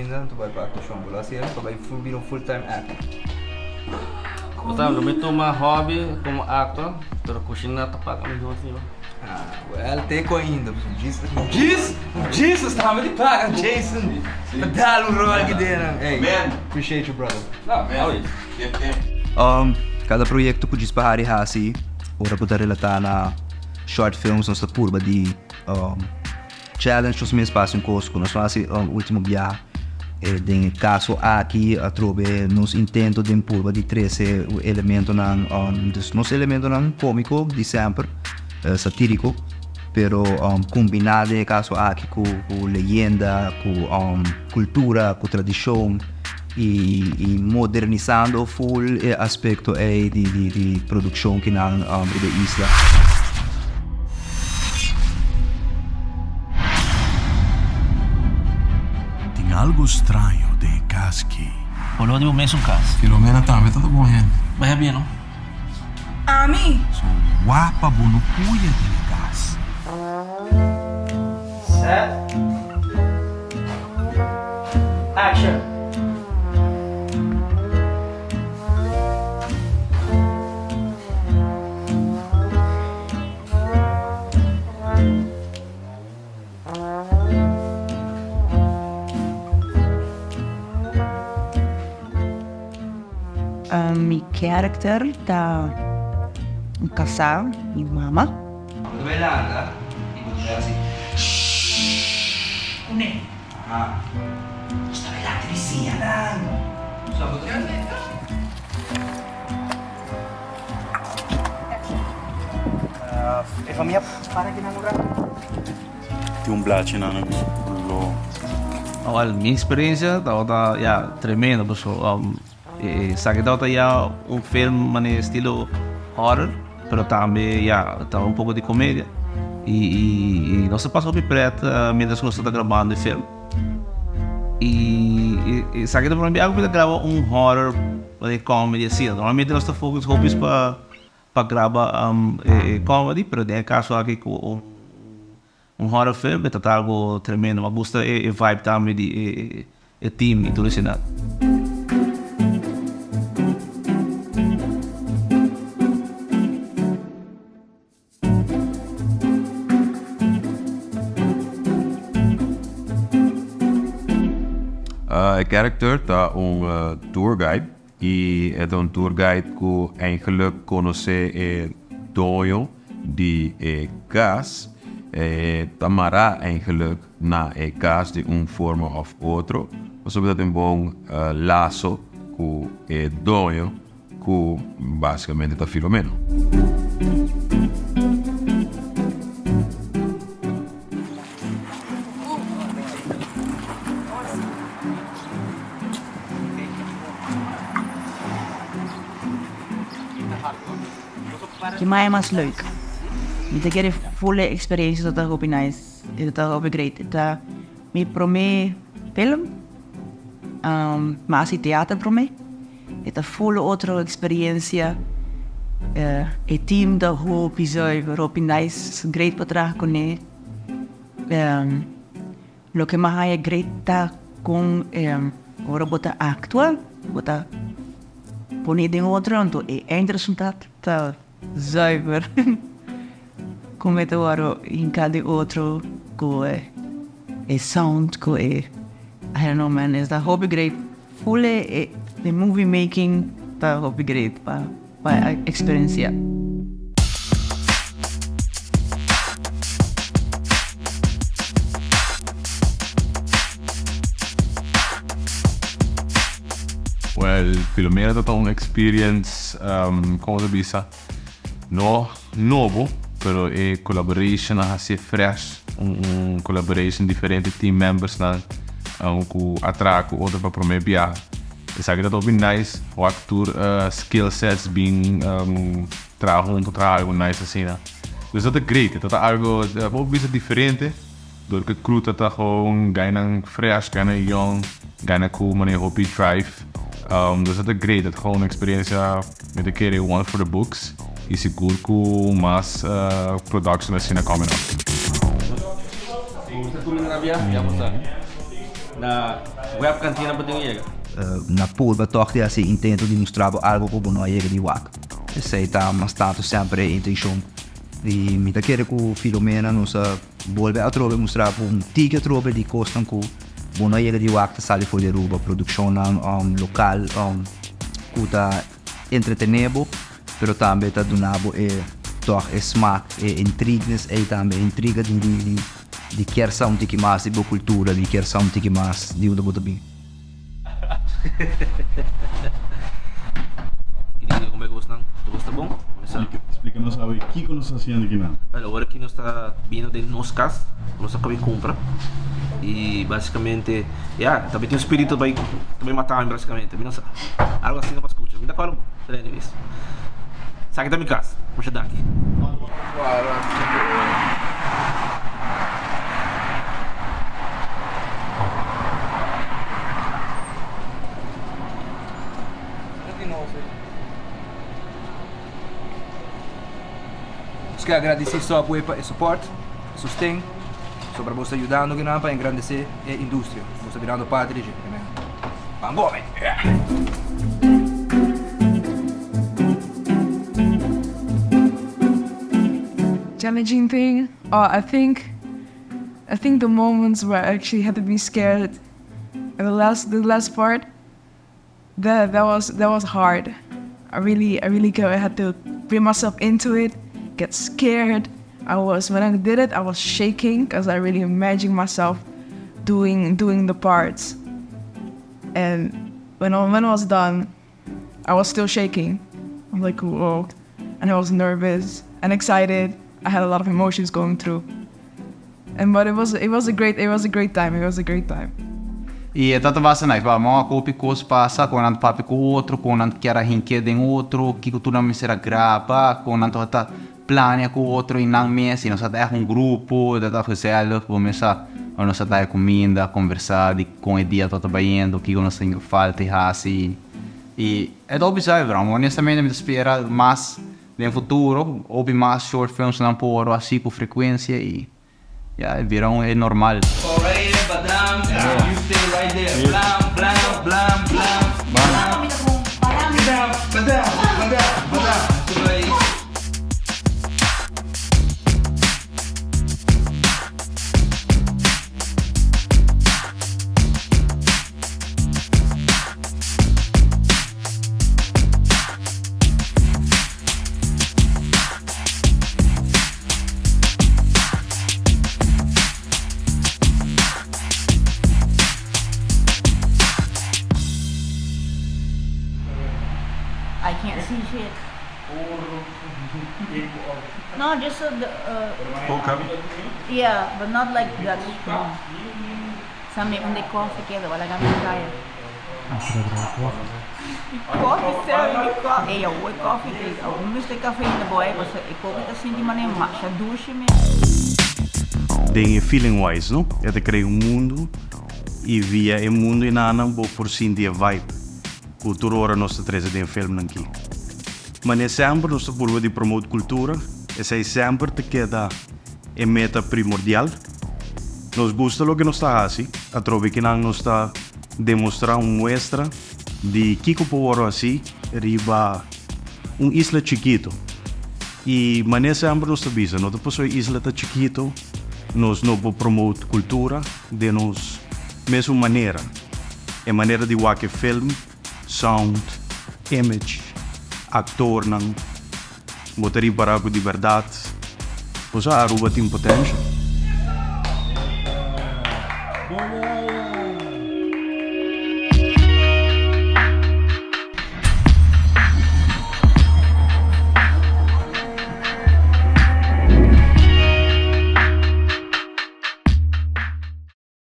ainda, tu vai para a atuação, lá assim, tu vai virar um full-time actor. Portanto, eu tomo hobby como actor, pero cozinhar tá para mim assim. Well, tem ainda, Jesus, estava de paga, Jason, para dar um rol aqui dentro. Hey, man, appreciate you, brother. Cada projeto que diz para Harry Hassi, ora poder relatar na short films, nossa curva de challenge, os meus passos em Costco, nós fazemos último viagem. Den caso aqui a trobe nos intento de curva de 13 elemento dus nos elemento nan cômico de sempre satírico pero combinado caso aqui com leyenda com cultura com tradição e modernizando full aspecto de produção que na da isla. Algo estranho de casque. Olha de momento um caso. Filomena também tá bom, hein? Vai bem, não? Ami. So guapa bonucuia de gas. Set. Action. Mi character tá um casal e mama. Dove l'anda? Ne. Sta velando di sia, dai. E famiglia para che namorare? Tem blaadje na hem. Olha, minha experiência tá tremenda, pessoal. Sabe que tá filme mane estilo horror, pero também tá pouco de comédia. E nós passamos por preto mientras nós estamos gravando o filme. E sabe que para mim algo para gravar horror de comedy assim. Normalmente nós estamos focados para gravar comedy, pero no caso aqui com horror filme tá algo tremendo. Me gusta a vibe também de team e tudo isso. Het character is een tour guide. E é um tour guide que eigenlijk conhece doio de gas. Tamara eigenlijk na gas de forma of outro. Mas dat een bom laço com doio que basicamente é Filomena. Que mais leuk. Met een volle experiência dat daar op nice, dat daar op great. Dat me prome film, mas theater prome. Het een volle outra experiência. Het team dat ho pisoi op nice great patra con lo que más hay great ta con ora bota actual, bota poner de outro onto e eindresultaat ta zuiver. Come te ora in cada outro com sound com I don't know man, is that hobby great. Fulle the movie making ta hobby great pa experiencia. Well, Filomena é uma experience, como se diz, no novo, pero é collaboration assim fresh, collaboration diferente team members na com atraco outra para prometer. E sabe que é bem nice, o actor skill sets bem traha algo nice assim, né? Dus dat is great, dat is algo ook bisa diferente, door que crew dat gewoon ganha fresh, ganha young, ganha cool, maar hobby drive. Dus dat is great, dat is gewoon een experience met een keer one for the books. E seguro que mais production assim coming up. na web cantina para ter Na purba toque assim intento de mostrar algo como não é de wak. Esse está mas tanto sempre a intenção de me querer com Filomena nos volve a trobe mostrar um tica trobe de costa com não é de wak sale for de ruba produção local kuta entretenebo pero também tá donabo toch smaak intrigas e também intriga de quer um tique mais de boa cultura de quer um tique mais de onde botar bem. Como é que gostam? Gosta bom? Explícanos a ver, Kico nos está haciendo aquí nada. Olha, agora que nós está vindo de nos cas, nós acabamos de comprar e basicamente, também tem um espírito para também matar basicamente, não sabe? Algo assim não vai escutar, me dá para isso. Saca da minha casa, vou dar aqui. Quero agradecer só por o suporte, o sustento, sobre você ajudando para engrandecer a indústria. Você virando parte de gente. Vamos, homem! Challenging thing? I think the moments where I actually had to be scared, and the last part, that was hard. I really had to bring myself into it. Get scared. When I did it, I was shaking because I really imagined myself doing the parts. And when I was done, I was still shaking. I'm like, whoa, and I was nervous and excited. I had a lot of emotions going through. But it was a great time. It was a great time. E tanto vai ser nice, uma copia coisa passa, quando ando papi com outro, quando ando quer rinquedo em outro, que tu não me será grava, quando ando tá plania com outro e não mês, e nós tá um grupo, tá fazendo, começar, nós tá comida, conversar, de com a dia tá trabalhando, que nós tem falta e assim, e é do bizarro, honestamente me espera mais no futuro, ou mais short films não por assim com frequência e virão é normal. I can't see shit. No, just so the yeah, but not like that strong. Sami onde coffee kaya wala kami kaya. Coffee sir, coffee. Eu vou coffee kay. Alguns tem cafeína boa, você e coffee assim de maneira mais doce mesmo. Tem feeling wise, não? É de criar mundo e via o mundo e não vou por sim de vibe. Cultura ora nós três de filme aqui. Mas é sempre nós por de promover cultura, é sempre te queda a meta primordial. Nos gusta o que nós está assim, a trobe que não nos está demonstrar muestra de Kico por assim, riba isla chiquito. E mas sempre nós avisa, não depois isla tá chiquito, nós não promover cultura de nos mesma maneira, é maneira de waque filme, sound, image, actor não, botar para algo de verdade, pois a Aruba tem potência.